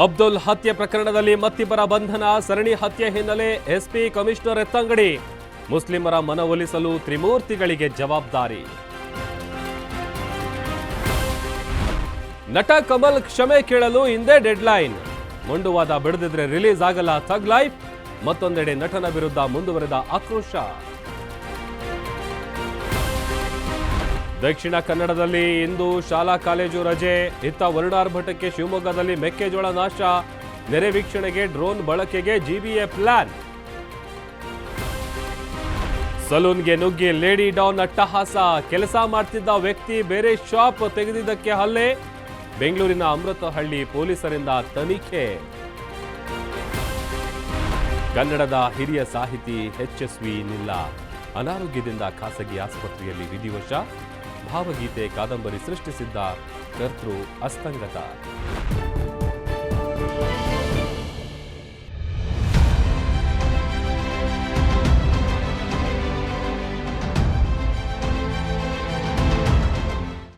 ಅಬ್ದುಲ್ ಹತ್ಯೆ ಪ್ರಕರಣದಲ್ಲಿ ಮತ್ತಿಬ್ಬರ ಬಂಧನ, ಸರಣಿ ಹತ್ಯೆ ಹಿನ್ನೆಲೆ ಎಸ್ಪಿ ಕಮಿಷನರ್ ಎತ್ತಂಗಡಿ. ಮುಸ್ಲಿಮರ ಮನವೊಲಿಸಲು ತ್ರಿಮೂರ್ತಿಗಳಿಗೆ ಜವಾಬ್ದಾರಿ. ನಟ ಕಮಲ್ ಕ್ಷಮೆ ಕೇಳಲು ಇಂದೇ ಡೆಡ್ಲೈನ್. ಮೊಂಡುವಾದ ಬಿಡದಿದ್ರೆ ರಿಲೀಸ್ ಆಗಲ್ಲ ಥಗ್ ಲೈಫ್. ಮತ್ತೊಂದೆಡೆ ನಟನ ವಿರುದ್ಧ ಮುಂದುವರೆದ ಆಕ್ರೋಶ. ದಕ್ಷಿಣ ಕನ್ನಡದಲ್ಲಿ ಇಂದು ಶಾಲಾ ಕಾಲೇಜು ರಜೆ. ಇತ್ತ ವರುಣಾರ್ಭಟಕ್ಕೆ ಶಿವಮೊಗ್ಗದಲ್ಲಿ ಮೆಕ್ಕೆಜೋಳ ನಾಶ. ನೆರೆ ವೀಕ್ಷಣೆಗೆ ಡ್ರೋನ್ ಬಳಕೆಗೆ ಜಿಬಿಎ ಪ್ಲಾನ್. ಸಲೂನ್ಗೆ ನುಗ್ಗಿ ಲೇಡಿ ಡಾನ್ ಅಟ್ಟಹಾಸ. ಕೆಲಸ ಮಾಡ್ತಿದ್ದ ವ್ಯಕ್ತಿ ಬೇರೆ ಶಾಪ್ ತೆಗೆದಿದ್ದಕ್ಕೆ ಹಲ್ಲೆ. ಬೆಂಗಳೂರಿನ ಅಮೃತಹಳ್ಳಿ ಪೊಲೀಸರಿಂದ ತನಿಖೆ. ಕನ್ನಡದ ಹಿರಿಯ ಸಾಹಿತಿ ಎಚ್ಎಸ್ವಿ ನಿಲ್ಲ ಅನಾರೋಗ್ಯದಿಂದ ಖಾಸಗಿ ಆಸ್ಪತ್ರೆಯಲ್ಲಿ ವಿಧಿವಶ. ಭಾವಗೀತೆ ಕಾದಂಬರಿ ಸೃಷ್ಟಿಸಿದ್ದ ಕರ್ತೃ ಅಸ್ತಂಗತ.